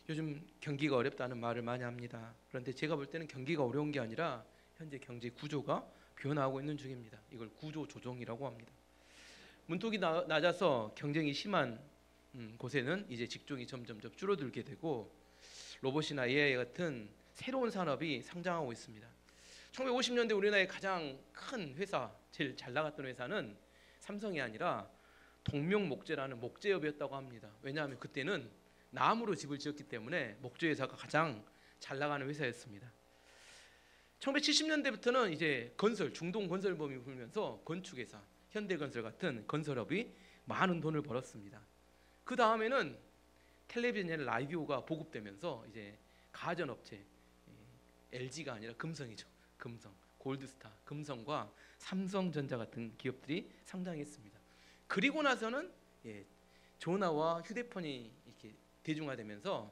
요즘 경기가 어렵다는 말을 많이 합니다. 그런데 제가 볼 때는 경기가 어려운 게 아니라 현재 경제 구조가 변화하고 있는 중입니다. 이걸 구조 조정이라고 합니다. 문턱이 낮아서 경쟁이 심한 곳에는 이제 직종이 점점 줄어들게 되고 로봇이나 AI 같은 새로운 산업이 상장하고 있습니다. 1950년대 우리나라의 가장 큰 회사, 제일 잘 나갔던 회사는 삼성이 아니라 동명목재라는 목재업이었다고 합니다. 왜냐하면 그때는 나무로 집을 지었기 때문에 목재 회사가 가장 잘 나가는 회사였습니다. 1970년대부터는 이제 건설, 중동 건설범이 불면서 건축회사, 현대건설 같은 건설업이 많은 돈을 벌었습니다. 그 다음에는 텔레비전이나 라디오가 보급되면서 이제 가전업체, LG가 아니라 금성이죠. 금성, 골드스타, 금성과 삼성전자 같은 기업들이 상장했습니다. 그리고 나서는 전화와 휴대폰이 이렇게 대중화되면서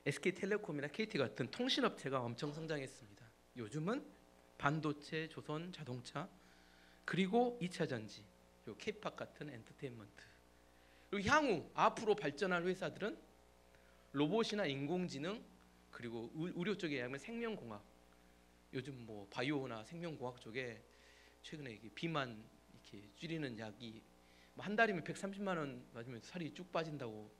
SK텔레콤이나 KT 같은 통신업체가 엄청 성장했습니다. 요즘은 반도체, 조선, 자동차, 그리고 2차 전지, 그리고 K-팝 같은 엔터테인먼트. 그리고 향후 앞으로 발전할 회사들은 로봇이나 인공지능, 그리고 의료 쪽에 얘기하면 생명공학. 요즘 뭐 바이오나 생명공학 쪽에 최근에 이게 비만 이렇게 줄이는 약이 한 달이면 130만 원 맞으면 살이 쭉 빠진다고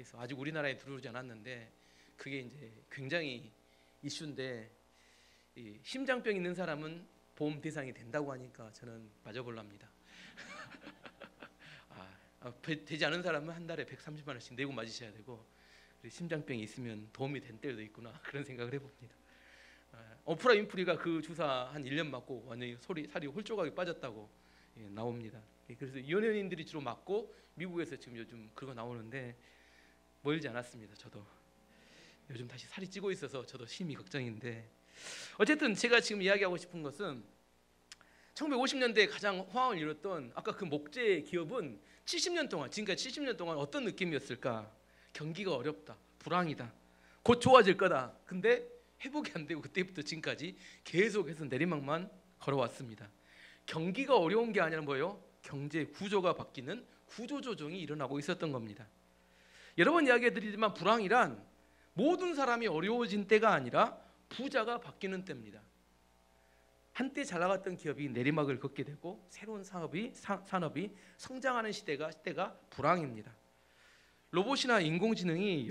해서 아직 우리나라에 들어오지 않았는데 그게 이제 굉장히 이슈인데 심장병 있는 사람은 보험 대상이 된다고 하니까 저는 맞아볼랍니다. 되지 않은 사람은 한 달에 130만 원씩 내고 맞으셔야 되고 심장병이 있으면 도움이 된 때도 있구나 그런 생각을 해봅니다. 오프라 윈프리가 그 주사 한 1년 맞고 완전히 살이 홀쭉하게 빠졌다고 나옵니다. 그래서 연예인들이 주로 맞고 미국에서 지금 요즘 그거 나오는데 멀지 않았습니다. 저도 요즘 다시 살이 찌고 있어서 저도 심히 걱정인데 어쨌든 제가 지금 이야기하고 싶은 것은 1950년대에 가장 호황을 이뤘던 아까 그 목재 기업은 70년 동안 지금까지 70년 동안 어떤 느낌이었을까? 경기가 어렵다, 불황이다, 곧 좋아질 거다. 근데 회복이 안 되고 그때부터 지금까지 계속해서 내리막만 걸어왔습니다. 경기가 어려운 게 아니라 뭐예요? 경제 구조가 바뀌는 구조 조정이 일어나고 있었던 겁니다. 여러 번 이야기해드리지만 불황이란 모든 사람이 어려워진 때가 아니라 부자가 바뀌는 때입니다. 한때 잘 나갔던 기업이 내리막을 걷게 되고 새로운 산업이 성장하는 시대가 불황입니다. 로봇이나 인공지능이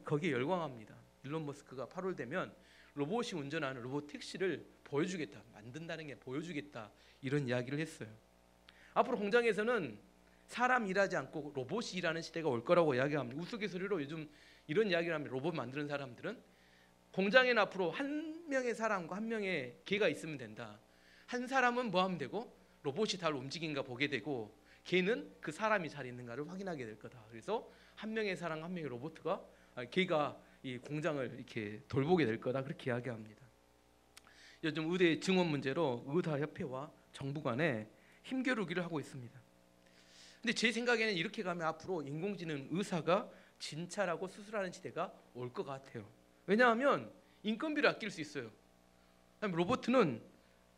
거기에 열광합니다. 일론 머스크가 8월 되면 로봇이 운전하는 로봇 택시를 보여주겠다, 만든다는 게 보여주겠다 이런 이야기를 했어요. 앞으로 공장에서는 사람 일하지 않고 로봇이 일하는 시대가 올 거라고 이야기합니다. 우스갯소리로 요즘 이런 이야기를 하면 로봇 만드는 사람들은 공장에는 앞으로 한 명의 사람과 한 명의 개가 있으면 된다. 한 사람은 뭐 하면 되고 로봇이 잘 움직인가 보게 되고 개는 그 사람이 잘 있는가를 확인하게 될 거다. 그래서 한 명의 사람, 한 명의 개가 이 공장을 이렇게 돌보게 될 거다. 그렇게 이야기합니다. 요즘 의대 증원 문제로 의사협회와 정부 간에 힘겨루기를 하고 있습니다. 근데 제 생각에는 이렇게 가면 앞으로 인공지능 의사가 진찰하고 수술하는 시대가 올 것 같아요. 왜냐하면 인건비를 아낄 수 있어요. 로봇은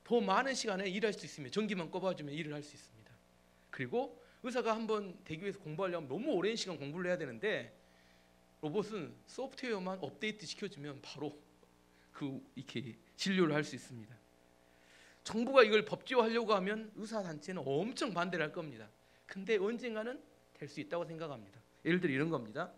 더 많은 시간에 일할 수 있으면 전기만 꺼봐주면 일을 할 수 있습니다. 그리고 의사가 한번 대기 위해서 공부하려면 너무 오랜 시간 공부를 해야 되는데 로봇은 소프트웨어만 업데이트 시켜주면 바로 이렇게 진료를 할 수 있습니다. 정부가 이걸 법제화하려고 하면 의사 단체는 엄청 반대를 할 겁니다. 근데 언젠가는 될 수 있다고 생각합니다. 예를 들어 이런 겁니다.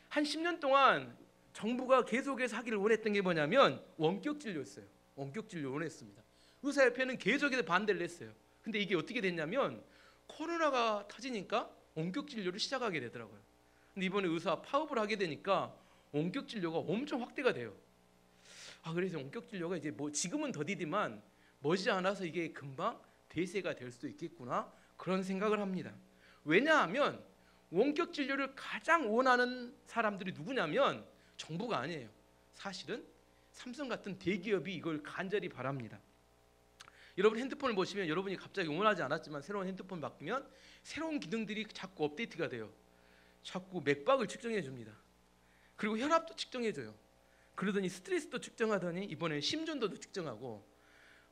한 10년 동안 정부가 계속해서 하기를 원했던 게 뭐냐면 원격 진료였어요. 원격 진료 원했습니다. 의사협회는 계속해서 반대를 했어요. 근데 이게 어떻게 됐냐면 코로나가 터지니까 원격 진료를 시작하게 되더라고요. 근데 이번에 의사 파업을 하게 되니까 원격 진료가 엄청 확대가 돼요. 그래서 원격 진료가 이제 지금은 더디지만 머지않아서 이게 금방 대세가 될 수도 있겠구나 그런 생각을 합니다. 왜냐하면 원격 진료를 가장 원하는 사람들이 누구냐면 정부가 아니에요. 사실은 삼성 같은 대기업이 이걸 간절히 바랍니다. 여러분 핸드폰을 보시면 여러분이 갑자기 원하지 않았지만 새로운 핸드폰 바뀌면 새로운 기능들이 자꾸 업데이트가 돼요. 자꾸 맥박을 측정해 줍니다. 그리고 혈압도 측정해 줘요. 그러더니 스트레스도 측정하더니 이번에 심전도도 측정하고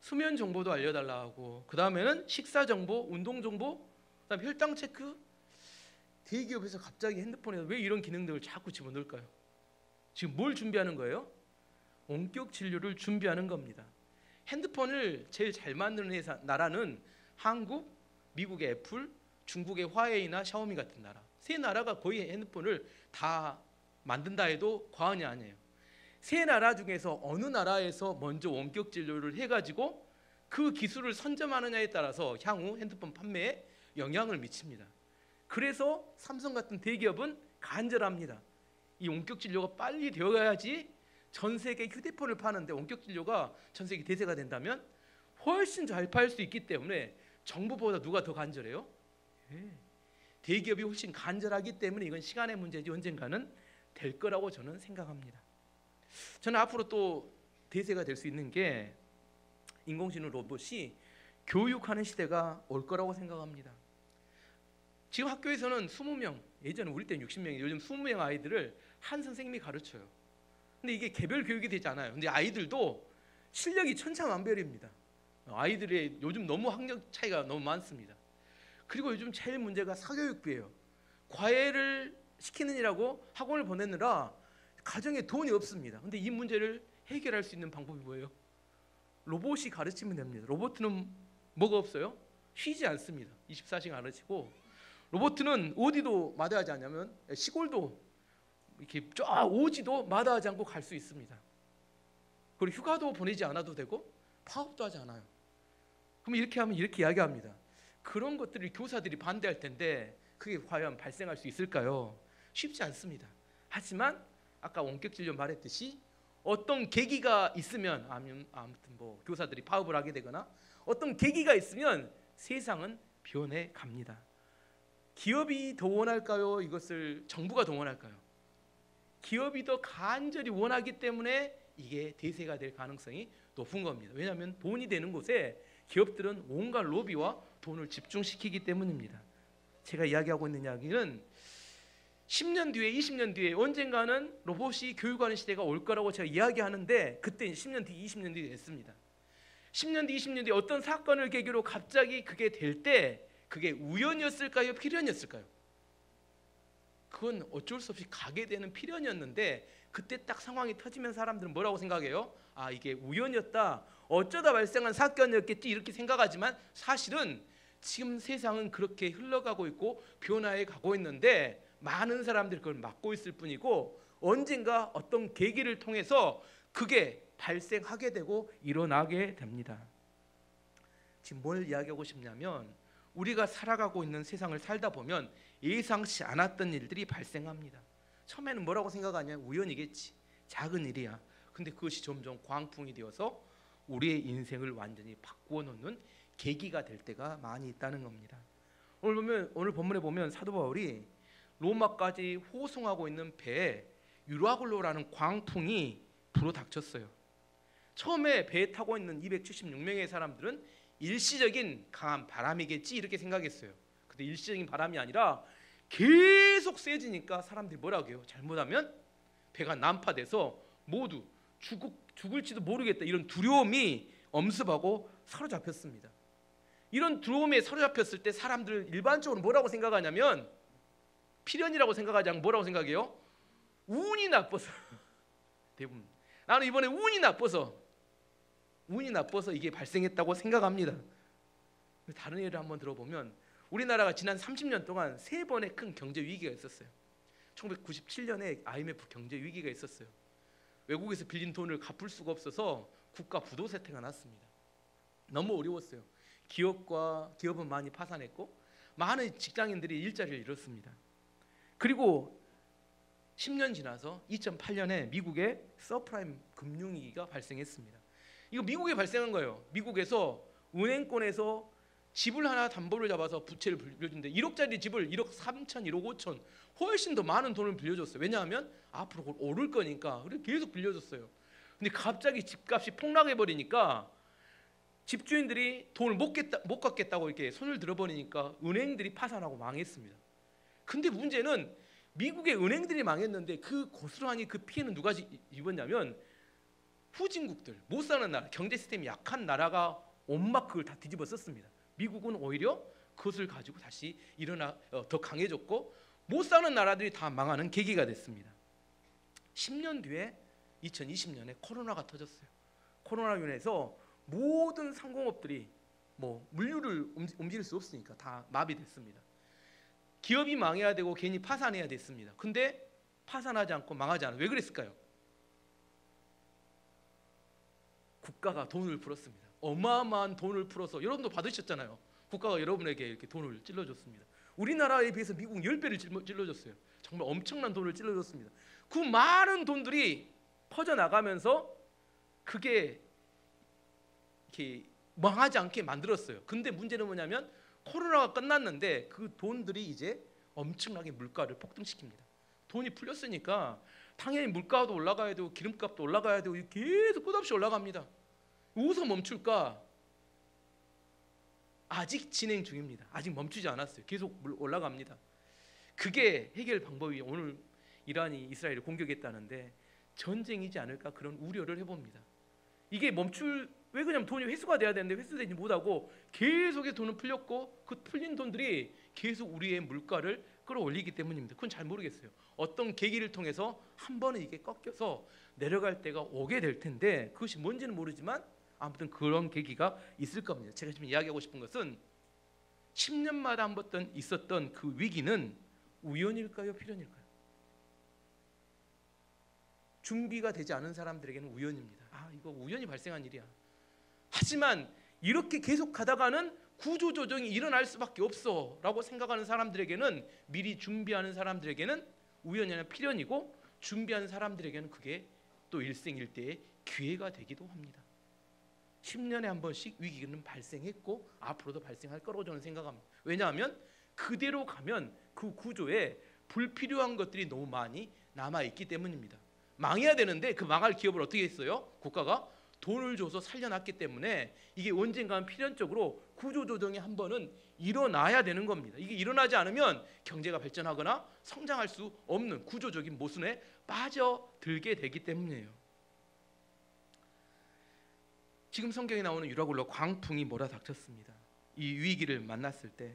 수면 정보도 알려달라 하고 그 다음에는 식사 정보, 운동 정보, 그다음 혈당 체크 대기업에서 갑자기 핸드폰에 왜 이런 기능들을 자꾸 집어넣을까요? 지금 뭘 준비하는 거예요? 원격 진료를 준비하는 겁니다. 핸드폰을 제일 잘 만드는 나라는 한국, 미국의 애플, 중국의 화웨이나 샤오미 같은 나라. 세 나라가 거의 핸드폰을 다 만든다 해도 과언이 아니에요. 세 나라 중에서 어느 나라에서 먼저 원격 진료를 해가지고 그 기술을 선점하느냐에 따라서 향후 핸드폰 판매에 영향을 미칩니다. 그래서 삼성 같은 대기업은 간절합니다. 이 원격 진료가 빨리 되어야지 전 세계 휴대폰을 파는데 원격 진료가 전 세계 대세가 된다면 훨씬 잘 팔 수 있기 때문에 정부보다 누가 더 간절해요? 대기업이 훨씬 간절하기 때문에 이건 시간의 문제지 언젠가는 될 거라고 저는 생각합니다. 저는 앞으로 또 대세가 될 수 있는 게 인공지능 로봇이 교육하는 시대가 올 거라고 생각합니다. 지금 학교에서는 20명, 예전에 우리 때는 60명이 요즘 20명 아이들을 한 선생님이 가르쳐요. 근데 이게 개별 교육이 되지 않아요. 근데 아이들도 실력이 천차만별입니다. 아이들의 요즘 너무 학력 차이가 너무 많습니다. 그리고 요즘 제일 문제가 사교육비예요. 과외를 시키느라고 학원을 보내느라 가정에 돈이 없습니다. 근데 이 문제를 해결할 수 있는 방법이 뭐예요? 로봇이 가르치면 됩니다. 로봇은 뭐가 없어요? 쉬지 않습니다. 24시간 가르치고 로봇은 어디도 마다하지 않냐면 시골도 이렇게 쫙 오지도 마다하지 않고 갈 수 있습니다. 그리고 휴가도 보내지 않아도 되고 파업도 하지 않아요. 그럼 이렇게 하면 이렇게 이야기합니다. 그런 것들을 교사들이 반대할 텐데 그게 과연 발생할 수 있을까요? 쉽지 않습니다. 하지만 아까 원격 진료 말했듯이 어떤 계기가 있으면 아무튼 뭐 교사들이 파업을 하게 되거나 어떤 계기가 있으면 세상은 변해 갑니다. 기업이 더 원할까요? 이것을 정부가 더 원할까요? 기업이 더 간절히 원하기 때문에 이게 대세가 될 가능성이 높은 겁니다. 왜냐하면 돈이 되는 곳에 기업들은 온갖 로비와 돈을 집중시키기 때문입니다. 제가 이야기하고 있는 이야기는 10년 뒤에 20년 뒤에 언젠가는 로봇이 교육하는 시대가 올 거라고 제가 이야기하는데 그때 10년 뒤 20년 뒤에 됐습니다. 10년 뒤 20년 뒤에 어떤 사건을 계기로 갑자기 그게 될 때 그게 우연이었을까요? 필연이었을까요? 그건 어쩔 수 없이 가게 되는 필연이었는데 그때 딱 상황이 터지면 사람들은 뭐라고 생각해요? 아, 이게 우연이었다, 어쩌다 발생한 사건이었겠지 이렇게 생각하지만 사실은 지금 세상은 그렇게 흘러가고 있고 변화해 가고 있는데 많은 사람들이 그걸 막고 있을 뿐이고 언젠가 어떤 계기를 통해서 그게 발생하게 되고 일어나게 됩니다. 지금 뭘 이야기하고 싶냐면 우리가 살아가고 있는 세상을 살다 보면 예상치 않았던 일들이 발생합니다. 처음에는 뭐라고 생각하냐? 우연이겠지, 작은 일이야. 근데 그것이 점점 광풍이 되어서 우리의 인생을 완전히 바꾸어 놓는 계기가 될 때가 많이 있다는 겁니다. 오늘 본문에 보면 사도 바울이 로마까지 호송하고 있는 배에 유라굴로라는 광풍이 불어닥쳤어요. 처음에 배에 타고 있는 276명의 사람들은 일시적인 강한 바람이겠지 이렇게 생각했어요. 근데 일시적인 바람이 아니라 계속 세지니까 사람들이 뭐라고 해요? 잘못하면 배가 난파돼서 모두 죽을지도 모르겠다 이런 두려움이 엄습하고 사로잡혔습니다. 이런 두려움에 사로잡혔을 때 사람들 일반적으로 뭐라고 생각하냐면 필연이라고 생각하지 않고 뭐라고 생각해요? 운이 나빠서 대부분 나는 이번에 운이 나빠서 이게 발생했다고 생각합니다. 다른 예를 한번 들어보면 우리나라가 지난 30년 동안 3번의 큰 경제 위기가 있었어요. 1997년에 IMF 경제 위기가 있었어요. 외국에서 빌린 돈을 갚을 수가 없어서 국가 부도 사태가 났습니다. 너무 어려웠어요. 기업은 많이 파산했고 많은 직장인들이 일자리를 잃었습니다. 그리고 10년 지나서 2008년에 미국에 서프라임 금융위기가 발생했습니다. 이거 미국에 발생한 거예요. 미국에서 은행권에서 집을 하나 담보를 잡아서 부채를 빌려준대. 1억짜리 집을 1억 3천, 1억 5천 훨씬 더 많은 돈을 빌려줬어요. 왜냐하면 앞으로 오를 거니까. 그래서 계속 빌려줬어요. 근데 갑자기 집값이 폭락해버리니까 집주인들이 돈을 못 갚겠다고 이렇게 손을 들어버리니까 은행들이 파산하고 망했습니다. 근데 문제는 미국의 은행들이 망했는데 그 고스란히 그 피해는 누가 입었냐면 후진국들, 못 사는 나라, 경제 시스템이 약한 나라가 온막 그걸 다 뒤집어 썼습니다. 미국은 오히려 그것을 가지고 다시 더 강해졌고 못 사는 나라들이 다 망하는 계기가 됐습니다. 10년 뒤에 2020년에 코로나가 터졌어요. 코로나로 인해서 모든 상공업들이 물류를 움직일 수 없으니까 다 마비됐습니다. 기업이 망해야 되고 괜히 파산해야 됐습니다. 근데 파산하지 않고 망하지 않아요. 왜 그랬을까요? 국가가 돈을 풀었습니다. 어마어마한 돈을 풀어서, 여러분도 받으셨잖아요. 국가가 여러분에게 이렇게 돈을 찔러줬습니다. 우리나라에 비해서 미국 10배를 찔러줬어요. 정말 엄청난 돈을 찔러줬습니다. 그 많은 돈들이 퍼져나가면서 그게 이렇게 망하지 않게 만들었어요. 근데 문제는 뭐냐면 코로나가 끝났는데 그 돈들이 이제 엄청나게 물가를 폭등시킵니다. 돈이 풀렸으니까 당연히 물가도 올라가야 되고 기름값도 올라가야 되고 계속 끝없이 올라갑니다. 어디서 멈출까? 아직 진행 중입니다. 아직 멈추지 않았어요. 계속 올라갑니다. 그게 해결 방법이, 오늘 이란이 이스라엘을 공격했다는데 전쟁이지 않을까 그런 우려를 해봅니다. 이게 왜 그러냐면 돈이 회수가 돼야 되는데 회수되지 못하고 계속해서 돈은 풀렸고 그 풀린 돈들이 계속 우리의 물가를 끌어올리기 때문입니다. 그건 잘 모르겠어요. 어떤 계기를 통해서 한 번은 이게 꺾여서 내려갈 때가 오게 될 텐데 그것이 뭔지는 모르지만 아무튼 그런 계기가 있을 겁니다. 제가 지금 이야기하고 싶은 것은 10년마다 한 번 있었던 그 위기는 우연일까요? 필연일까요? 준비가 되지 않은 사람들에게는 우연입니다. 이거 우연히 발생한 일이야. 하지만 이렇게 계속 가다가는 구조조정이 일어날 수밖에 없어 라고 생각하는 사람들에게는, 미리 준비하는 사람들에게는 우연이 아니라 필연이고, 준비하는 사람들에게는 그게 또 일생일대의 기회가 되기도 합니다. 10년에 한 번씩 위기는 발생했고 앞으로도 발생할 거라고 저는 생각합니다. 왜냐하면 그대로 가면 그 구조에 불필요한 것들이 너무 많이 남아있기 때문입니다. 망해야 되는데 그 망할 기업을 어떻게 했어요? 국가가 돈을 줘서 살려놨기 때문에 이게 언젠가는 필연적으로 구조조정이 한 번은 일어나야 되는 겁니다. 이게 일어나지 않으면 경제가 발전하거나 성장할 수 없는 구조적인 모순에 빠져들게 되기 때문이에요. 지금 성경에 나오는 유라굴로 광풍이 몰아닥쳤습니다. 이 위기를 만났을 때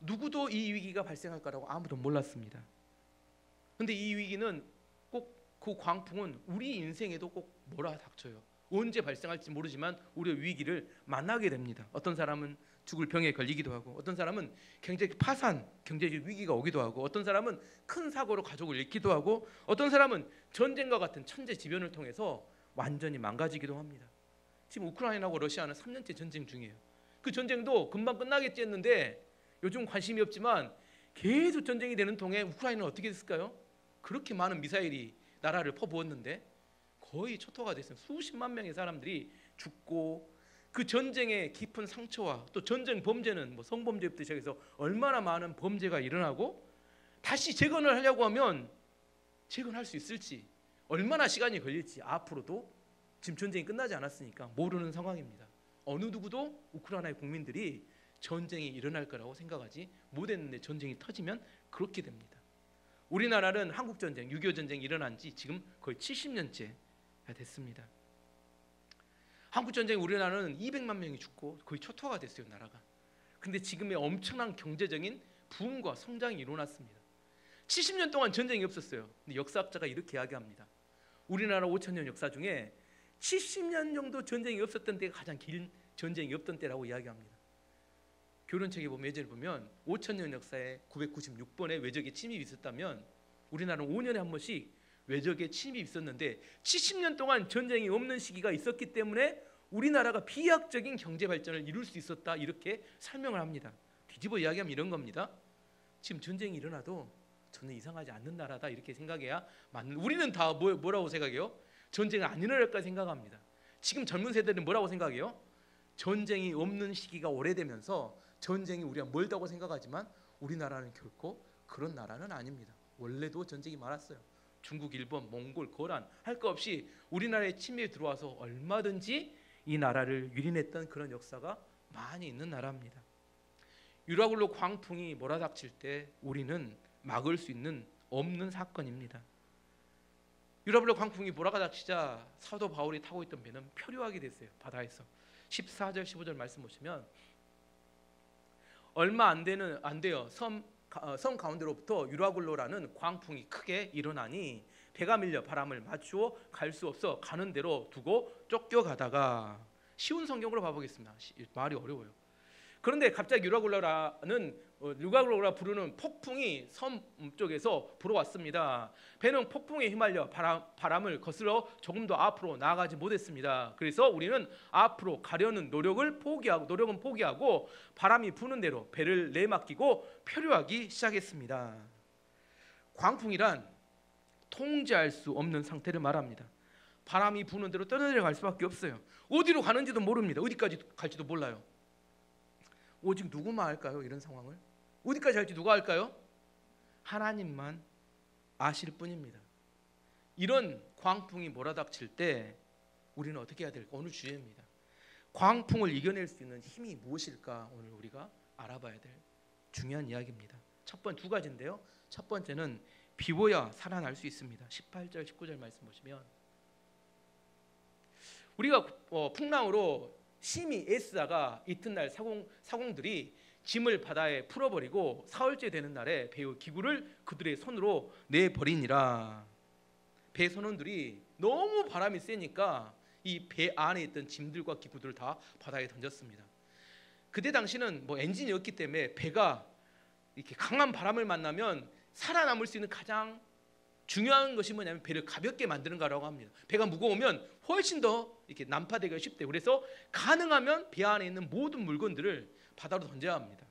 누구도 이 위기가 발생할 거라고 아무도 몰랐습니다. 근데 이 위기는 꼭, 그 광풍은 우리 인생에도 꼭 몰아닥쳐요. 언제 발생할지 모르지만 우리의 위기를 만나게 됩니다. 어떤 사람은 죽을 병에 걸리기도 하고, 어떤 사람은 경제적 파산, 경제적 위기가 오기도 하고, 어떤 사람은 큰 사고로 가족을 잃기도 하고, 어떤 사람은 전쟁과 같은 천재지변을 통해서 완전히 망가지기도 합니다. 지금 우크라이나하고 러시아는 3년째 전쟁 중이에요. 그 전쟁도 금방 끝나겠지 했는데 요즘 관심이 없지만 계속 전쟁이 되는 통에 우크라이나는 어떻게 됐을까요? 그렇게 많은 미사일이 나라를 퍼부었는데 거의 초토화가 됐어요. 수십만 명의 사람들이 죽고, 그 전쟁의 깊은 상처와 또 전쟁 범죄는 성범죄부터 시작해서 얼마나 많은 범죄가 일어나고, 다시 재건을 하려고 하면 재건할 수 있을지, 얼마나 시간이 걸릴지 앞으로도 지금 전쟁이 끝나지 않았으니까 모르는 상황입니다. 어느 누구도 우크라이나의 국민들이 전쟁이 일어날 거라고 생각하지 못했는데 전쟁이 터지면 그렇게 됩니다. 우리나라는 한국전쟁, 6.25 전쟁이 일어난 지 지금 거의 70년째가 됐습니다. 한국전쟁에 우리나라는 200만 명이 죽고 거의 초토화가 됐어요, 나라가. 근데 지금의 엄청난 경제적인 부흥과 성장이 일어났습니다. 70년 동안 전쟁이 없었어요. 근데 역사학자가 이렇게 이야기합니다. 우리나라 5,000년 역사 중에 70년 정도 전쟁이 없었던 때가 가장 긴 전쟁이 없던 때라고 이야기합니다. 교련책에 보면, 예제를 보면 5,000년 역사에 996번의 외적의 침입이 있었다면 우리나라는 5년에 한 번씩 외적의 침입이 있었는데 70년 동안 전쟁이 없는 시기가 있었기 때문에 우리나라가 비약적인 경제 발전을 이룰 수 있었다, 이렇게 설명을 합니다. 뒤집어 이야기하면 이런 겁니다. 지금 전쟁이 일어나도 저는 이상하지 않는 나라다, 이렇게 생각해야 맞는. 우리는 다 뭐라고 생각해요? 전쟁이 안 일어날까 생각합니다. 지금 젊은 세대는 뭐라고 생각해요? 전쟁이 없는 시기가 오래되면서 전쟁이 우리가 멀다고 생각하지만 우리나라는 결코 그런 나라는 아닙니다. 원래도 전쟁이 많았어요. 중국, 일본, 몽골, 거란 할 거 없이 우리나라에 침입에 들어와서 얼마든지 이 나라를 유린했던 그런 역사가 많이 있는 나라입니다. 유라굴로 광풍이 몰아닥칠 때 우리는 막을 수 있는 없는 사건입니다. 유라굴로 광풍이 몰아닥치자 사도 바울이 타고 있던 배는 표류하게 됐어요, 바다에서. 14절 15절 말씀 보시면 얼마 안 돼요. 섬 섬 가운데로부터 유라굴로라는 광풍이 크게 일어나니 배가 밀려 바람을 맞추어 갈 수 없어 가는 대로 두고 쫓겨가다가, 쉬운 성경으로 봐보겠습니다. 말이 어려워요. 그런데 갑자기 유라굴로라 부르는 폭풍이 섬 쪽에서 불어왔습니다. 배는 폭풍에 휘말려 바람을 거슬러 조금 더 앞으로 나아가지 못했습니다. 그래서 우리는 앞으로 가려는 노력은 포기하고 바람이 부는 대로 배를 내맡기고 표류하기 시작했습니다. 광풍이란 통제할 수 없는 상태를 말합니다. 바람이 부는 대로 떠내려갈 수밖에 없어요. 어디로 가는지도 모릅니다. 어디까지 갈지도 몰라요. 오직 누구만 알까요? 이런 상황을 어디까지 할지 누가 알까요? 하나님만 아실 뿐입니다. 이런 광풍이 몰아닥칠 때 우리는 어떻게 해야 될까? 오늘 주제입니다. 광풍을 이겨낼 수 있는 힘이 무엇일까? 오늘 우리가 알아봐야 될 중요한 이야기입니다. 두 가지인데요. 첫 번째는 비워야 살아날 수 있습니다. 18절 19절 말씀 보시면, 우리가 풍랑으로 심히 애쓰다가 이튿날 사공들이 짐을 바다에 풀어버리고 사흘째 되는 날에 배의 기구를 그들의 손으로 내버리니라. 배 선원들이 너무 바람이 세니까 이 배 안에 있던 짐들과 기구들을 다 바다에 던졌습니다. 그때 당시는 엔진이 없기 때문에 배가 이렇게 강한 바람을 만나면 살아남을 수 있는 가장 중요한 것이 뭐냐면 배를 가볍게 만드는 거라고 합니다. 배가 무거우면 훨씬 더 이렇게 난파되기가 쉽대요. 그래서 가능하면 배 안에 있는 모든 물건들을 바다로 던져야 합니다.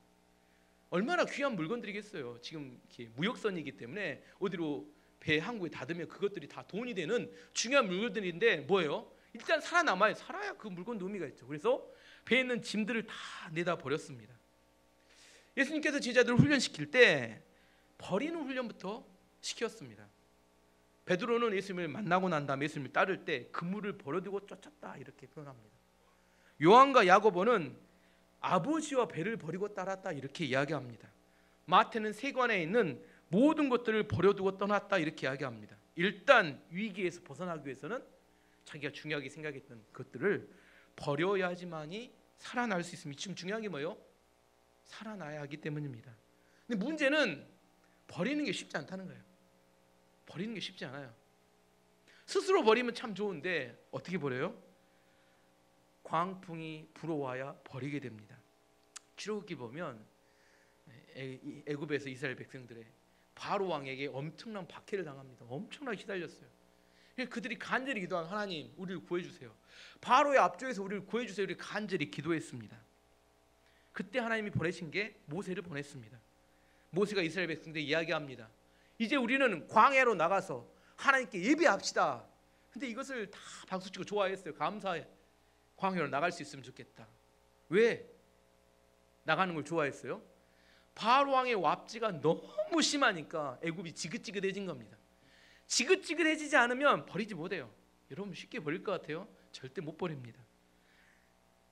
얼마나 귀한 물건들이겠어요. 지금 이렇게 무역선이기 때문에 어디로 배 항구에 닿으면 그것들이 다 돈이 되는 중요한 물건들인데 뭐예요? 일단 살아남아야, 살아야 그 물건도 의미가 있죠. 그래서 배에 있는 짐들을 다 내다 버렸습니다. 예수님께서 제자들을 훈련시킬 때 버리는 훈련부터 시켰습니다. 베드로는 예수님을 만나고 난 다음에 예수님을 따를 때 그물을 버려두고 쫓았다, 이렇게 표현합니다. 요한과 야고보는 아버지와 배를 버리고 따랐다, 이렇게 이야기합니다. 마태는 세관에 있는 모든 것들을 버려두고 떠났다, 이렇게 이야기합니다. 일단 위기에서 벗어나기 위해서는 자기가 중요하게 생각했던 것들을 버려야지만이 살아날 수 있습니다. 지금 중요한 게 뭐예요? 살아나야 하기 때문입니다. 근데 문제는 버리는 게 쉽지 않다는 거예요. 버리는 게 쉽지 않아요. 스스로 버리면 참 좋은데 어떻게 버려요? 광풍이 불어와야 버리게 됩니다. 출애굽기 보면 애굽에서 이스라엘 백성들의 바로 왕에게 엄청난 박해를 당합니다. 엄청나게 시달렸어요. 그들이 간절히 기도한, 하나님 우리를 구해주세요, 바로의 앞쪽에서 우리를 구해주세요, 이렇게 간절히 기도했습니다. 그때 하나님이 보내신 게 모세를 보냈습니다. 모세가 이스라엘 백성들에게 이야기합니다. 이제 우리는 광야로 나가서 하나님께 예배합시다. 근데 이것을 다 박수치고 좋아했어요. 감사해. 광야로 나갈 수 있으면 좋겠다. 왜 나가는 걸 좋아했어요? 바로 왕의 랍지가 너무 심하니까 애굽이 지긋지긋해진 겁니다. 지긋지긋해지지 않으면 버리지 못해요. 여러분 쉽게 버릴 것 같아요? 절대 못 버립니다.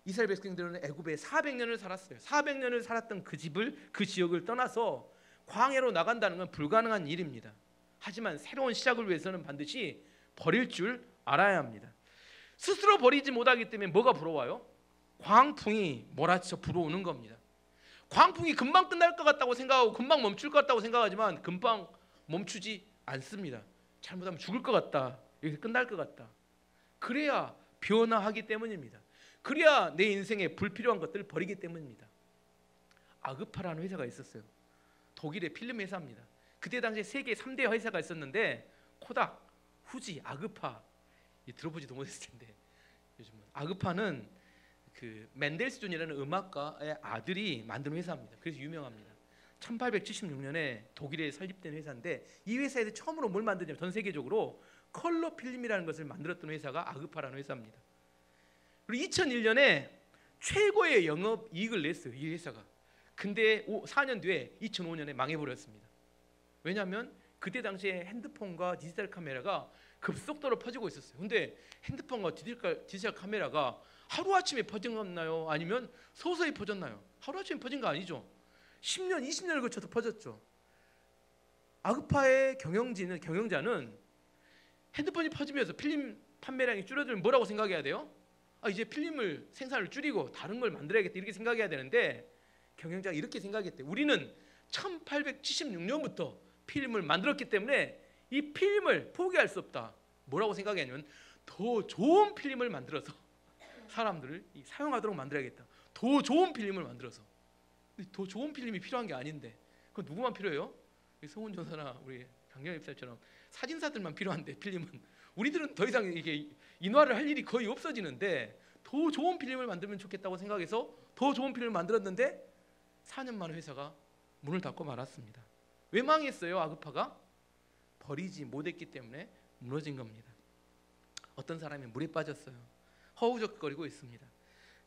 이스라엘 백성들은 애굽에 400년을 살았어요. 400년을 살았던 그 지역을 떠나서 광야로 나간다는 건 불가능한 일입니다. 하지만 새로운 시작을 위해서는 반드시 버릴 줄 알아야 합니다. 스스로 버리지 못하기 때문에 뭐가 불어와요? 광풍이 몰아쳐 불어오는 겁니다. 광풍이 금방 끝날 것 같다고 생각하고 금방 멈출 것 같다고 생각하지만 금방 멈추지 않습니다. 잘못하면 죽을 것 같다, 여기서 끝날 것 같다. 그래야 변화하기 때문입니다. 그래야 내 인생에 불필요한 것들을 버리기 때문입니다. 아그파라는 회사가 있었어요. 독일의 필름 회사입니다. 그때 당시에 세계 3대 회사가 있었는데 코닥, 후지, 아그파, 들어보지도 못했을 텐데 요즘은 아그파는 그 맨델스존이라는 음악가의 아들이 만든 회사입니다. 그래서 유명합니다. 1876년에 독일에 설립된 회사인데 이 회사에서 처음으로 뭘 만드냐면 전 세계적으로 컬러 필름이라는 것을 만들었던 회사가 아그파라는 회사입니다. 그리고 2001년에 최고의 영업 이익을 냈어요, 이 회사가. 근데 4년 뒤에 2005년에 망해버렸습니다. 왜냐하면 그때 당시에 핸드폰과 디지털 카메라가 급속도로 퍼지고 있었어요. 근데 핸드폰과 디지털 카메라가 하루아침에 퍼졌나요? 아니면 서서히 퍼졌나요? 하루아침에 퍼진 거 아니죠. 10년, 20년을 거쳐서 퍼졌죠. 아그파의 경영자는 핸드폰이 퍼지면서 필름 판매량이 줄어들면 뭐라고 생각해야 돼요? 이제 필름을 생산을 줄이고 다른 걸 만들어야겠다, 이렇게 생각해야 되는데 경영자가 이렇게 생각했대요. 우리는 1876년부터 필름을 만들었기 때문에 이 필름을 포기할 수 없다. 뭐라고 생각하냐면 더 좋은 필름을 만들어서 사람들을 사용하도록 만들어야겠다. 더 좋은 필름을 만들어서. 더 좋은 필름이 필요한 게 아닌데 그건 누구만 필요해요? 성훈 전사나 우리 강경 집사처럼 사진사들만 필요한데 필름은 우리들은 더 이상 이게 인화를 할 일이 거의 없어지는데 더 좋은 필름을 만들면 좋겠다고 생각해서 더 좋은 필름을 만들었는데 4년 만에 회사가 문을 닫고 말았습니다. 왜 망했어요? 아그파가 버리지 못했기 때문에 무너진 겁니다. 어떤 사람이 물에 빠졌어요. 허우적거리고 있습니다.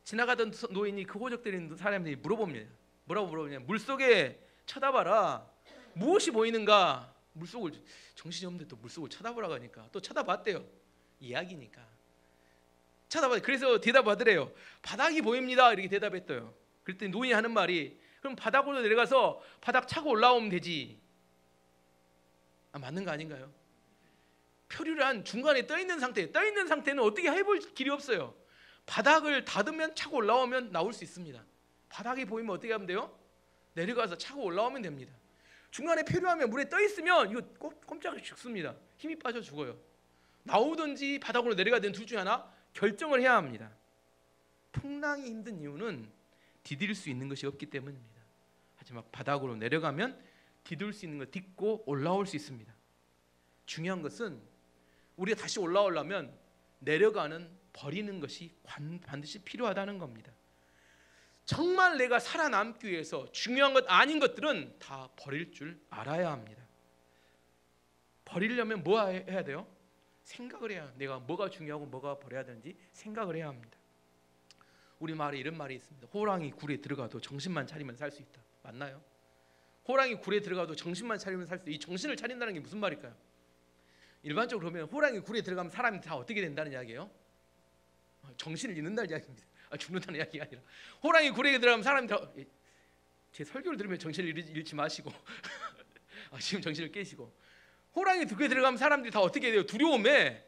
지나가던 노인이 그 허우적거리는 사람들이 물어봅니다. 뭐라고 물어보냐? 물속에 쳐다봐라. 무엇이 보이는가? 물속을 정신이 없는데 또 물속을 쳐다보라고 하니까 또 쳐다봤대요. 이야기니까 쳐다봐. 그래서 대답하더래요. 바닥이 보입니다. 이렇게 대답했대요. 그랬더니 노인이 하는 말이 그럼 바닥으로 내려가서 바닥 차고 올라오면 되지. 맞는 거 아닌가요? 표류란 중간에 떠 있는 상태는 어떻게 해볼 길이 없어요. 바닥을 닫으면 차고 올라오면 나올 수 있습니다. 바닥이 보이면 어떻게 하면 돼요? 내려가서 차고 올라오면 됩니다. 중간에 표류하면 물에 떠 있으면 이거 꼼짝없이 죽습니다. 힘이 빠져 죽어요. 나오든지 바닥으로 내려가야 되는 둘 중에 하나 결정을 해야 합니다. 풍랑이 힘든 이유는 디딜 수 있는 것이 없기 때문입니다. 하지만 바닥으로 내려가면 디딜 수 있는 걸 딛고 올라올 수 있습니다. 중요한 것은 우리가 다시 올라오려면 내려가는 버리는 것이 반드시 필요하다는 겁니다. 정말 내가 살아남기 위해서 중요한 것 아닌 것들은 다 버릴 줄 알아야 합니다. 버리려면 뭐 해야 돼요? 생각을 해야 해요. 내가 뭐가 중요하고 뭐가 버려야 되는지 생각을 해야 합니다. 우리 말에 이런 말이 있습니다. 호랑이 굴에 들어가도 정신만 차리면 살 수 있다. 맞나요? 호랑이 굴에 들어가도 정신만 차리면 살 수 있다. 이 정신을 차린다는 게 무슨 말일까요? 일반적으로 보면 호랑이 굴에 들어가면 사람이 다 어떻게 된다는 이야기예요? 정신을 잃는다는 이야기입니다. 죽는다는 이야기가 아니라 호랑이 굴에 들어가면 사람이 다 제 설교를 들으면 정신을 잃지 마시고 지금 정신을 깨시고 호랑이 굴에 들어가면 사람들이 다 어떻게 돼요? 두려움에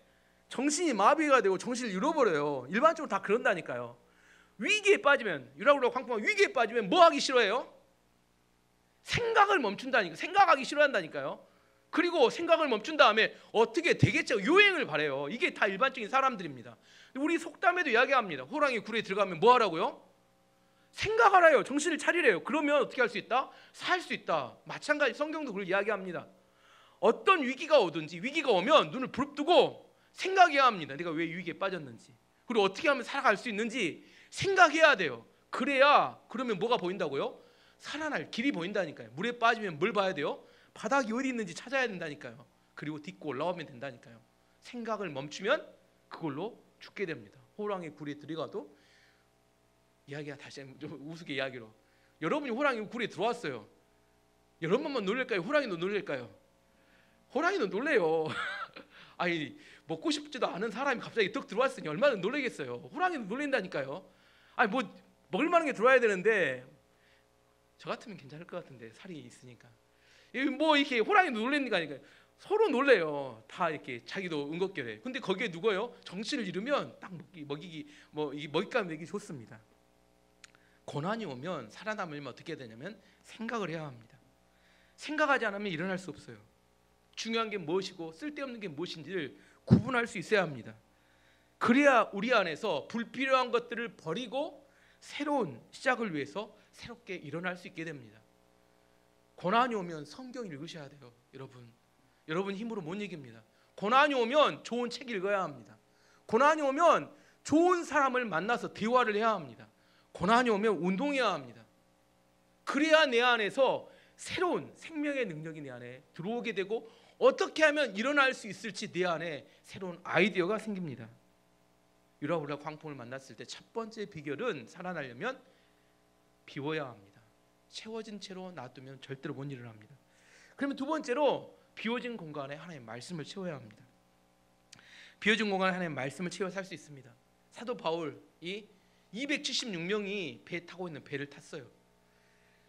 정신이 마비가 되고 정신을 잃어버려요. 일반적으로 다 그런다니까요. 위기에 빠지면 유라굴라 광풍 위기에 빠지면 뭐 하기 싫어해요? 생각을 멈춘다니까. 생각하기 싫어한다니까요. 그리고 생각을 멈춘 다음에 어떻게 되겠죠? 요행을 바래요. 이게 다 일반적인 사람들입니다. 우리 속담에도 이야기합니다. 호랑이 굴에 들어가면 뭐 하라고요? 생각하라요. 정신을 차리래요. 그러면 어떻게 할 수 있다? 살 수 있다. 마찬가지 성경도 그걸 이야기합니다. 어떤 위기가 오든지 위기가 오면 눈을 부릅뜨고 생각해야 합니다. 내가 왜 위기에 빠졌는지 그리고 어떻게 하면 살아갈 수 있는지 생각해야 돼요. 그래야 그러면 뭐가 보인다고요? 살아날 길이 보인다니까요. 물에 빠지면 뭘 봐야 돼요? 바닥이 어디 있는지 찾아야 된다니까요. 그리고 딛고 올라오면 된다니까요. 생각을 멈추면 그걸로 죽게 됩니다. 호랑이 굴에 들어가도 이야기가 다시 좀 우스개 이야기로 여러분이 호랑이 굴에 들어왔어요. 여러분만 놀랄까요? 호랑이도 놀랄까요? 호랑이도 놀래요. 아니 먹고 싶지도 않은 사람이 갑자기 떡 들어왔으니 얼마나 놀라겠어요. 호랑이도 놀란다니까요. 아니 뭐 먹을 만한 게 들어와야 되는데 저 같으면 괜찮을 것 같은데 살이 있으니까 뭐 이렇게 호랑이도 놀라니까 서로 놀래요. 다 이렇게 자기도 응급결에. 근데 거기에 누구예요? 정신을 잃으면 딱 먹이기 이 먹잇감 먹이기 좋습니다. 고난이 오면 살아남으려면 어떻게 해야 되냐면 생각을 해야 합니다. 생각하지 않으면 일어날 수 없어요. 중요한 게 무엇이고 쓸데없는 게 무엇인지를 구분할 수 있어야 합니다. 그래야 우리 안에서 불필요한 것들을 버리고 새로운 시작을 위해서 새롭게 일어날 수 있게 됩니다. 고난이 오면 성경 읽으셔야 돼요. 여러분 힘으로 못 이깁니다. 고난이 오면 좋은 책 읽어야 합니다. 고난이 오면 좋은 사람을 만나서 대화를 해야 합니다. 고난이 오면 운동해야 합니다. 그래야 내 안에서 새로운 생명의 능력이 내 안에 들어오게 되고 어떻게 하면 일어날 수 있을지 내 안에 새로운 아이디어가 생깁니다. 유라굴라 광풍을 만났을 때 첫 번째 비결은 살아나려면 비워야 합니다. 채워진 채로 놔두면 절대로 못 일어납니다. 그러면 두 번째로 비워진 공간에 하나님의 말씀을 채워야 합니다. 비워진 공간에 하나님의 말씀을 채워 살 수 있습니다. 사도 바울이 276명이 배 타고 있는 배를 탔어요.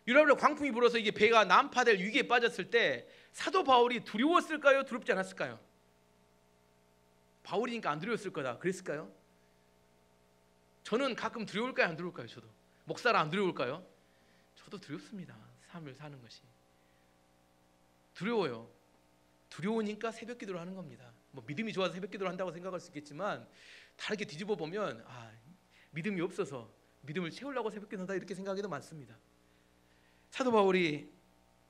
유라굴라 광풍이 불어서 이게 배가 난파될 위기에 빠졌을 때 사도 바울이 두려웠을까요? 두렵지 않았을까요? 바울이니까 안 두려웠을 거다 그랬을까요? 저는 가끔 두려울까요? 안 두려울까요? 저도 목사라 안 두려울까요? 저도 두렵습니다. 삶을 사는 것이. 두려워요. 두려우니까 새벽 기도를 하는 겁니다. 뭐 믿음이 좋아서 새벽 기도를 한다고 생각할 수 있겠지만 다르게 뒤집어 보면 믿음이 없어서 믿음을 채우려고 새벽 기도한다 이렇게 생각해도 많습니다. 사도 바울이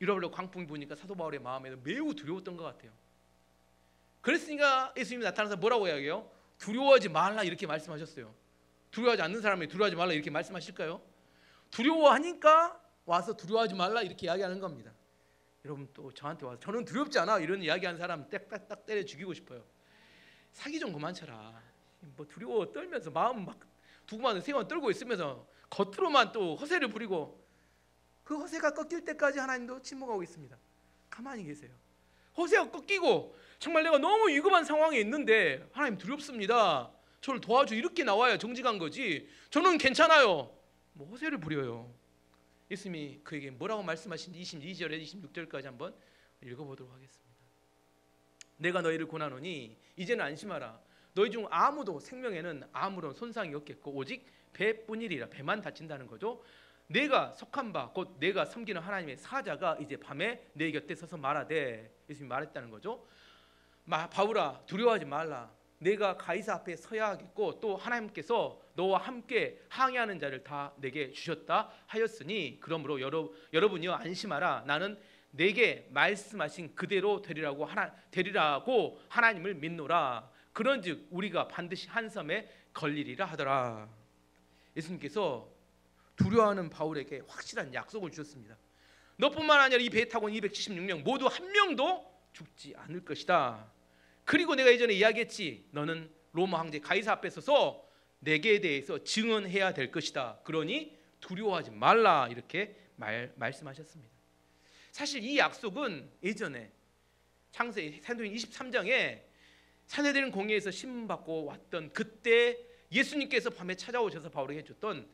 유럽으로 광풍이 부니까 사도 바울의 마음에는 매우 두려웠던 것 같아요. 그랬으니까 예수님이 나타나서 뭐라고 이야기해요? 두려워하지 말라 이렇게 말씀하셨어요. 두려워하지 않는 사람이 두려워하지 말라 이렇게 말씀하실까요? 두려워하니까 와서 두려워하지 말라 이렇게 이야기하는 겁니다. 여러분 또 저한테 와서 저는 두렵지 않아 이런 이야기하는 사람 딱 때려 죽이고 싶어요. 사기 좀 그만 쳐라. 뭐 두려워 떨면서 마음 막 두고만 세만 떨고 있으면서 겉으로만 또 허세를 부리고 그 허세가 꺾일 때까지 하나님도 침묵하고 있습니다. 가만히 계세요. 허세가 꺾이고 정말 내가 너무 위급한 상황에 있는데 하나님 두렵습니다. 저를 도와줘 이렇게 나와야 정직한 거지. 저는 괜찮아요. 뭐 허세를 부려요. 예수님이 그에게 뭐라고 말씀하신지 22절에 26절까지 한번 읽어보도록 하겠습니다. 내가 너희를 권하노니 이제는 안심하라. 너희 중 아무도 생명에는 아무런 손상이 없겠고 오직 배뿐이리라. 배만 다친다는 거죠. 내가 속한 바 곧 내가 섬기는 하나님의 사자가 이제 밤에 내 곁에 서서 말하되 예수님이 말했다는 거죠. 바울아 두려워하지 말라. 내가 가이사 앞에 서야 하겠고 또 하나님께서 너와 함께 항해하는 자를 다 내게 주셨다 하였으니 그러므로 여러분이여 안심하라. 나는 내게 말씀하신 그대로 되리라고 하나님을 믿노라. 그런즉 우리가 반드시 한 섬에 걸리리라 하더라. 예수님께서 두려워하는 바울에게 확실한 약속을 주셨습니다. 너뿐만 아니라 이 배에 타고 온 276명 모두 한 명도 죽지 않을 것이다. 그리고 내가 예전에 이야기했지. 너는 로마 황제 가이사 앞에 서서 내게 대해서 증언해야 될 것이다. 그러니 두려워하지 말라 이렇게 말씀하셨습니다. 사실 이 약속은 예전에 창세기 사도행 23장에 산헤드린 공회에서 신문받고 왔던 그때 예수님께서 밤에 찾아오셔서 바울에게 해줬던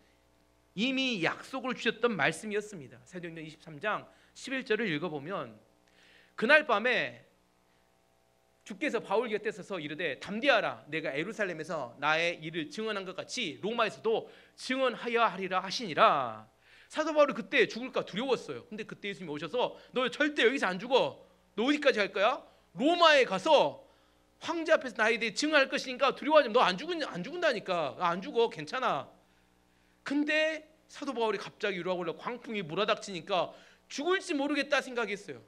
이미 약속을 주셨던 말씀이었습니다. 사도행전 23장 11절을 읽어보면 그날 밤에 주께서 바울 곁에 서서 이르되 담대하라. 내가 예루살렘에서 나의 일을 증언한 것 같이 로마에서도 증언하여 하리라 하시니라. 사도 바울이 그때 죽을까 두려웠어요. 근데 그때 예수님이 오셔서 너 절대 여기서 안 죽어. 너 어디까지 갈 거야? 로마에 가서 황제 앞에서 나에 대해 증언할 것이니까 두려워하지 마. 너 안 죽은다니까. 안 죽어. 괜찮아. 근데 사도 바울이 갑자기 유로하고 올라 광풍이 몰아닥치니까 죽을지 모르겠다 생각했어요.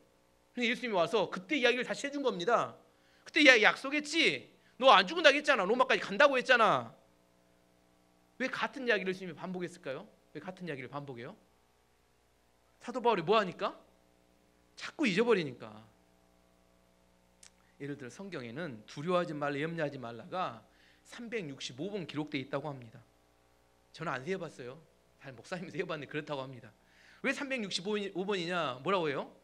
근데 예수님이 와서 그때 이야기를 다시 해준 겁니다. 그때 약속했지. 너 안 죽는다고 했잖아. 로마까지 간다고 했잖아. 왜 같은 이야기를 예수님이 반복했을까요? 왜 같은 이야기를 반복해요? 사도 바울이 뭐 하니까? 자꾸 잊어버리니까. 예를 들어 성경에는 두려워하지 말라 염려하지 말라가 365번 기록되어 있다고 합니다. 저는 안 세어봤어요. 목사님 세어봤는데 그렇다고 합니다. 왜 365번이냐? 뭐라고 해요?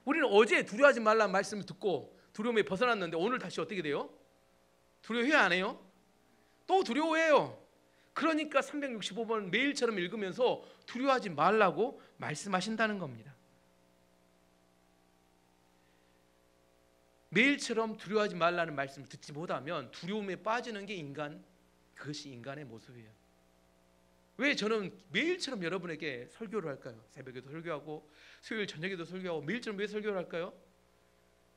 우리는 어제 두려워하지 말라는 말씀을 듣고 두려움에 벗어났는데 오늘 다시 어떻게 돼요? 두려워해 안 해요? 또 두려워해요. 그러니까 365번 매일처럼 읽으면서 두려워하지 말라고 말씀하신다는 겁니다. 매일처럼 두려워하지 말라는 말씀을 듣지 못하면 두려움에 빠지는 게 그것이 인간의 모습이에요. 왜 저는 매일처럼 여러분에게 설교를 할까요? 새벽에도 설교하고 수요일 저녁에도 설교하고 매일처럼 왜 설교를 할까요?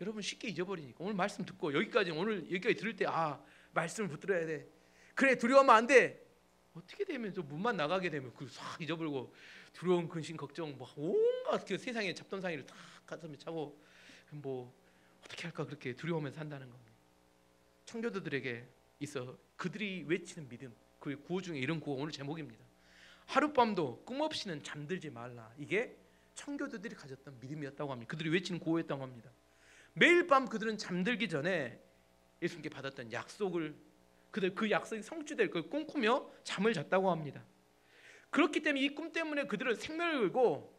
여러분 쉽게 잊어버리니까. 오늘 말씀 듣고 오늘 여기까지 들을 때 말씀을 붙들어야 돼. 그래 두려워하면 안 돼. 어떻게 되면 또 문만 나가게 되면 싹 잊어버리고 두려움, 근심, 걱정 온갖 그 세상의 잡동사니를 다 가슴에 차고 어떻게 할까 그렇게 두려워하면서 산다는 겁니다. 청교도들에게 있어 그들이 외치는 믿음 그 구호 중에 이런 구호 오늘 제목입니다. 하룻밤도 꿈없이는 잠들지 말라. 이게 청교도들이 가졌던 믿음이었다고 합니다. 그들이 외치는 구호였다고 합니다. 매일 밤 그들은 잠들기 전에 예수님께 받았던 약속을 그 약속이 성취될 걸 꿈꾸며 잠을 잤다고 합니다. 그렇기 때문에 이 꿈 때문에 그들은 생명을 걸고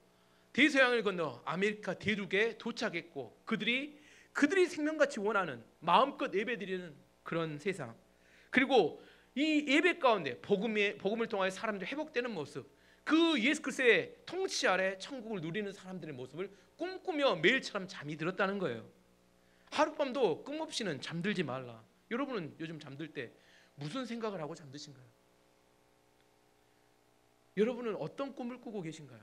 대서양을 건너 아메리카 대륙에 도착했고 그들이 생명같이 원하는 마음껏 예배드리는 그런 세상, 그리고 이 예배 가운데 복음을 통하여 사람들이 회복되는 모습, 그 예수 그리스도의 통치 아래 천국을 누리는 사람들의 모습을 꿈꾸며 매일처럼 잠이 들었다는 거예요. 하룻밤도 꿈없이는 잠들지 말라. 여러분은 요즘 잠들 때 무슨 생각을 하고 잠드신가요? 여러분은 어떤 꿈을 꾸고 계신가요?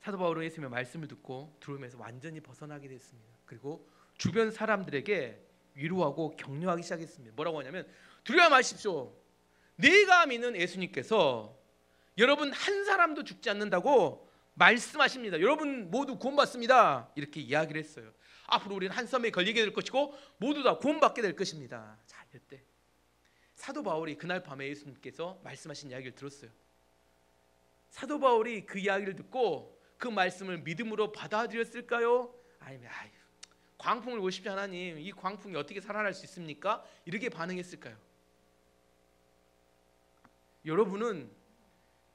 사도 바울은 예수님의 말씀을 듣고 두려움에서 완전히 벗어나게 됐습니다. 그리고 주변 사람들에게 위로하고 격려하기 시작했습니다. 뭐라고 하냐면 두려워 마십시오. 내가 믿는 예수님께서 여러분 한 사람도 죽지 않는다고 말씀하십니다. 여러분 모두 구원받습니다. 이렇게 이야기를 했어요. 앞으로 우리는 한 섬에 걸리게 될 것이고 모두 다 구원받게 될 것입니다. 자, 이때 사도 바울이 그날 밤에 예수님께서 말씀하신 이야기를 들었어요. 사도 바울이 그 이야기를 듣고 그 말씀을 믿음으로 받아들였을까요? 아니면 광풍을 오십시오 하나님, 이 광풍이 어떻게 살아날 수 있습니까? 이렇게 반응했을까요? 여러분은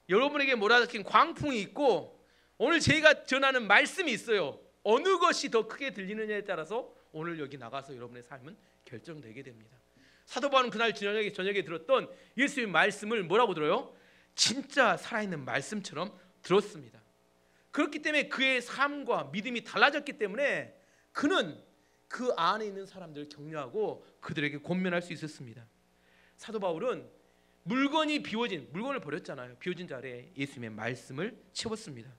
여러분에게 몰아닥친 광풍이 있고 오늘 제가 전하는 말씀이 있어요. 어느 것이 더 크게 들리느냐에 따라서 오늘 여기 나가서 여러분의 삶은 결정되게 됩니다. 사도 바울은 그날 저녁에 들었던 예수의 말씀을 뭐라고 들어요? 진짜 살아있는 말씀처럼 들었습니다. 그렇기 때문에 그의 삶과 믿음이 달라졌기 때문에 그는 그 안에 있는 사람들을 격려하고 그들에게 권면할 수 있었습니다. 사도 바울은 물건을 버렸잖아요. 비워진 자리에 예수님의 말씀을 채웠습니다.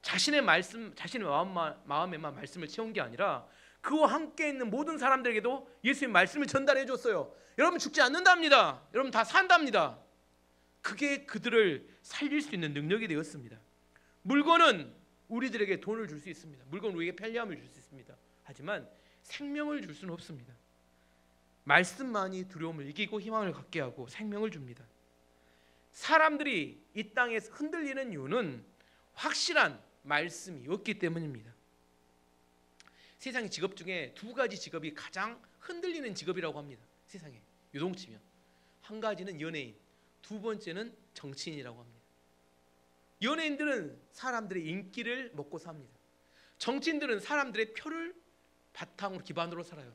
자신의 마음에만 말씀을 채운 게 아니라 그와 함께 있는 모든 사람들에게도 예수님의 말씀을 전달해 줬어요. 여러분 죽지 않는답니다. 여러분 다 산답니다. 그게 그들을 살릴 수 있는 능력이 되었습니다. 물건은 우리들에게 돈을 줄 수 있습니다. 물건은 우리에게 편리함을 줄 수 있습니다. 하지만 생명을 줄 수는 없습니다. 말씀만이 두려움을 이기고 희망을 갖게 하고 생명을 줍니다. 사람들이 이 땅에서 흔들리는 이유는 확실한 말씀이 없기 때문입니다. 세상의 직업 중에 두 가지 직업이 가장 흔들리는 직업이라고 합니다. 세상에 요동치면 한 가지는 연예인, 두 번째는 정치인이라고 합니다. 연예인들은 사람들의 인기를 먹고 삽니다. 정치인들은 사람들의 표를 바탕으로 기반으로 살아요.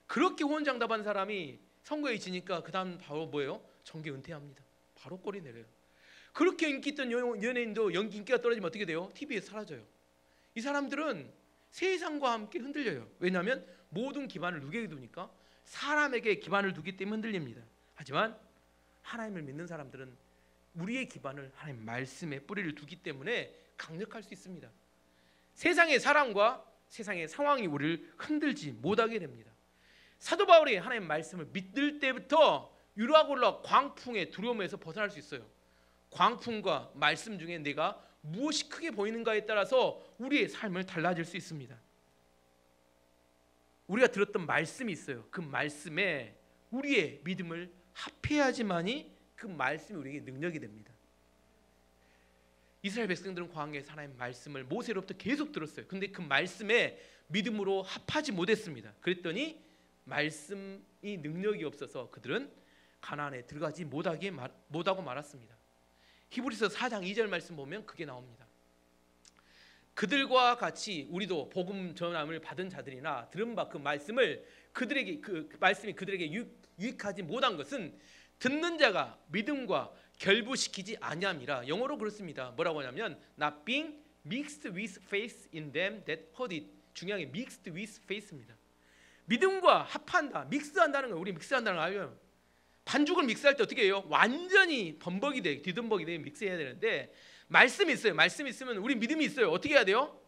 그렇게 호언장담한 사람이 선거에 지니까 그 다음 바로 뭐예요? 정계 은퇴합니다. 바로 꼬리 내려요. 그렇게 인기 있던 연예인도 인기가 떨어지면 어떻게 돼요? TV에서 사라져요. 이 사람들은 세상과 함께 흔들려요. 왜냐하면 모든 기반을 누구에게 두니까? 사람에게 기반을 두기 때문에 흔들립니다. 하지만 하나님을 믿는 사람들은 우리의 기반을 하나님 말씀에 뿌리를 두기 때문에 강력할 수 있습니다. 세상의 사람과 세상의 상황이 우리를 흔들지 못하게 됩니다. 사도 바울이 하나님 말씀을 믿을 때부터 유라굴라 광풍의 두려움에서 벗어날 수 있어요. 광풍과 말씀 중에 내가 무엇이 크게 보이는가에 따라서 우리의 삶을 달라질 수 있습니다. 우리가 들었던 말씀이 있어요. 그 말씀에 우리의 믿음을 합해야지만이 그 말씀이 우리에게 능력이 됩니다. 이스라엘 백성들은 광야에서 하나님의 말씀을 모세로부터 계속 들었어요. 근데 그 말씀에 믿음으로 합하지 못했습니다. 그랬더니 말씀이 능력이 없어서 그들은 가나안에 들어가지 못하고 말았습니다. 히브리서 4장 2절 말씀 보면 그게 나옵니다. 그들과 같이 우리도 복음 전함을 받은 자들이나 들은 바 그 말씀을 그들에게 그 말씀이 그들에게 유익하지 못한 것은 듣는 자가 믿음과 결부시키지 아니함이라. 영어로 그렇습니다. 뭐라고 하냐면 not being mixed with faith in them that heard it. 중요한 게 mixed with faith입니다. 믿음과 합한다, 믹스한다는 거예요. 우리 믹스한다는 거 알죠? 반죽을 믹스할 때 어떻게 해요? 완전히 범벅이 돼, 뒤듬벅이 돼 믹스해야 되는데 말씀이 있어요. 말씀이 있으면 우리 믿음이 있어요. 어떻게 해야 돼요?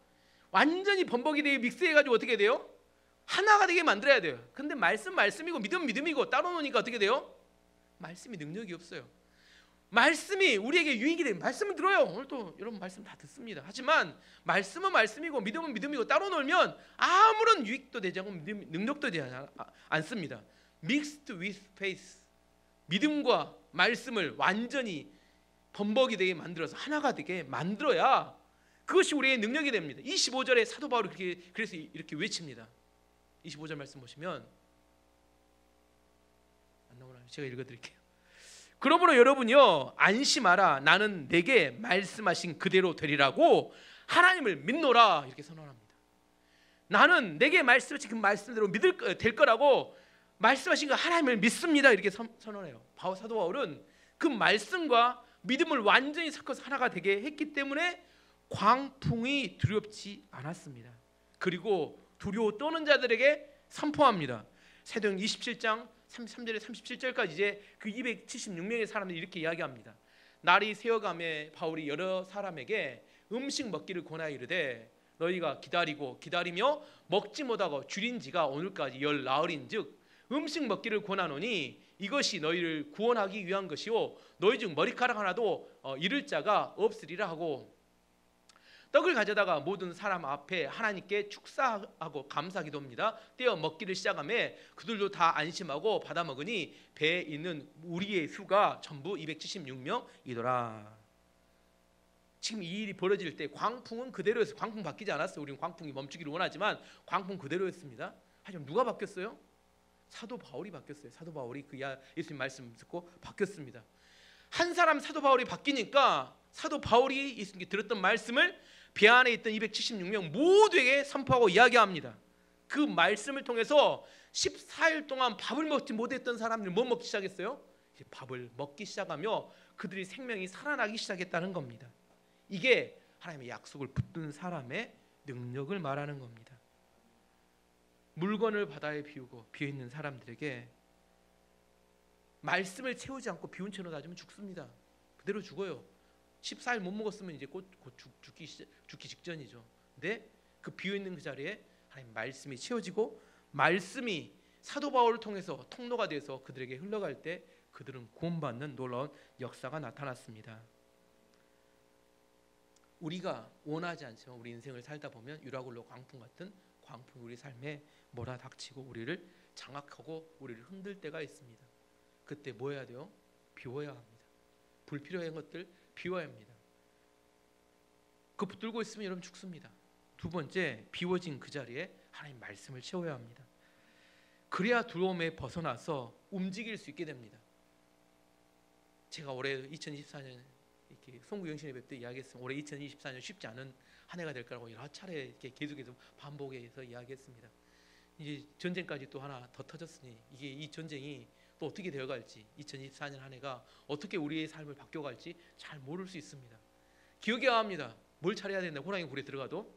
완전히 범벅이 되게 믹스해가지고 어떻게 해야 돼요? 하나가 되게 만들어야 돼요. 근데 말씀이고 믿음이고 따로 노니까 어떻게 돼요? 말씀이 능력이 없어요. 말씀이 우리에게 유익이 돼요. 말씀을 들어요. 오늘 또 여러분 말씀 다 듣습니다. 하지만 말씀은 말씀이고 믿음은 믿음이고 따로 놀면 아무런 유익도 되지 않고 능력도 되지 않습니다. Mixed with faith. 믿음과 말씀을 완전히 범벅이 되게 만들어서 하나가 되게 만들어야 그것이 우리의 능력이 됩니다. 25절에 사도 바울이 그래서 이렇게 외칩니다. 25절 말씀 보시면 안 나오나요? 제가 읽어드릴게요. 그러므로 여러분이요 안심하라. 나는 내게 말씀하신 그대로 되리라고 하나님을 믿노라. 이렇게 선언합니다. 나는 내게 말씀하신 그 말씀대로 될 거라고 말씀하신 그 하나님을 믿습니다. 이렇게 선언해요. 사도 바울은 그 말씀과 믿음을 완전히 섞어서 하나가 되게 했기 때문에 광풍이 두렵지 않았습니다. 그리고 두려워 떠는 자들에게 선포합니다. 사도행 27장 33절에 37절까지 이제 그 276명의 사람들이 이렇게 이야기합니다. 날이 새어감에 바울이 여러 사람에게 음식 먹기를 권하여 이르되 너희가 기다리고 기다리며 먹지 못하고 줄인 지가 오늘까지 열 나흘인즉 음식 먹기를 권하노니 이것이 너희를 구원하기 위한 것이요 너희 중 머리카락 하나도 잃을 자가 없으리라 하고 떡을 가져다가 모든 사람 앞에 하나님께 축사하고 감사기도합니다. 떼어 먹기를 시작하며 그들도 다 안심하고 받아 먹으니 배에 있는 우리의 수가 전부 276명이더라. 지금 이 일이 벌어질 때 광풍은 그대로였어요. 광풍 바뀌지 않았어요. 우리는 광풍이 멈추기를 원하지만 광풍 그대로였습니다. 하지만 누가 바뀌었어요? 사도 바울이 바뀌었어요. 사도 바울이 그 예수님 말씀 듣고 바뀌었습니다. 한 사람 사도 바울이 바뀌니까 사도 바울이 예수님께 들었던 말씀을 배 안에 있던 276명 모두에게 선포하고 이야기합니다. 그 말씀을 통해서 14일 동안 밥을 먹지 못했던 사람들이 뭐 먹기 시작했어요? 이제 밥을 먹기 시작하며 그들의 생명이 살아나기 시작했다는 겁니다. 이게 하나님의 약속을 붙든 사람의 능력을 말하는 겁니다. 물건을 바다에 비우고 비어있는 사람들에게 말씀을 채우지 않고 비운 채로 놔주면 죽습니다. 그대로 죽어요. 14일 못 먹었으면 이제 곧 죽기 직전이죠. 근데 그 비어있는 그 자리에 하나님 말씀이 채워지고 말씀이 사도 바울을 통해서 통로가 돼서 그들에게 흘러갈 때 그들은 구원받는 놀라운 역사가 나타났습니다. 우리가 원하지 않지만 우리 인생을 살다 보면 유라굴로 광풍 같은 광풍이 우리 삶에 몰아닥치고 우리를 장악하고 우리를 흔들 때가 있습니다. 그때 뭐 해야 돼요? 비워야 합니다. 불필요한 것들 비워야 합니다. 그 붙들고 있으면 여러분 죽습니다. 두 번째, 비워진 그 자리에 하나님 말씀을 채워야 합니다. 그래야 두려움에 벗어나서 움직일 수 있게 됩니다. 제가 올해 2024년 이렇게 송구영신의 뵙때 이야기했습니다. 올해 2024년 쉽지 않은 한 해가 될 거라고 여러 차례 이렇게 계속해서 반복해서 이야기했습니다. 이제 전쟁까지 또 하나 더 터졌으니 이게 이 전쟁이 또 어떻게 되어갈지 2024년 한 해가 어떻게 우리의 삶을 바뀌어갈지 잘 모를 수 있습니다. 기억해야 합니다. 뭘 차려야 된다. 호랑이 굴에 들어가도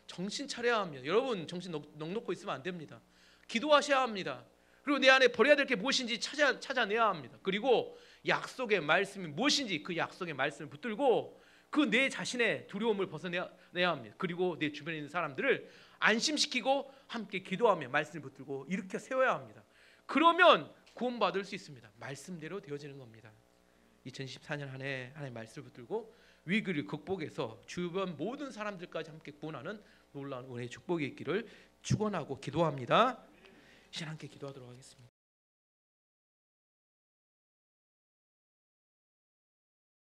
정신 차려야 합니다. 여러분 정신 넉넉고 있으면 안 됩니다. 기도하셔야 합니다. 그리고 내 안에 버려야 될 게 무엇인지 찾아내야 합니다. 그리고 약속의 말씀이 무엇인지 그 약속의 말씀을 붙들고 그 내 자신의 두려움을 벗어내야 합니다. 그리고 내 주변에 있는 사람들을 안심시키고 함께 기도하며 말씀을 붙들고 일으켜 세워야 합니다. 그러면 구원받을 수 있습니다. 말씀대로 되어지는 겁니다. 2014년 한 해 하나님의 말씀을 붙들고 위기를 극복해서 주변 모든 사람들까지 함께 구원하는 놀라운 은혜의 축복이 있기를 축원하고 기도합니다. 이제 함께 기도하도록 하겠습니다.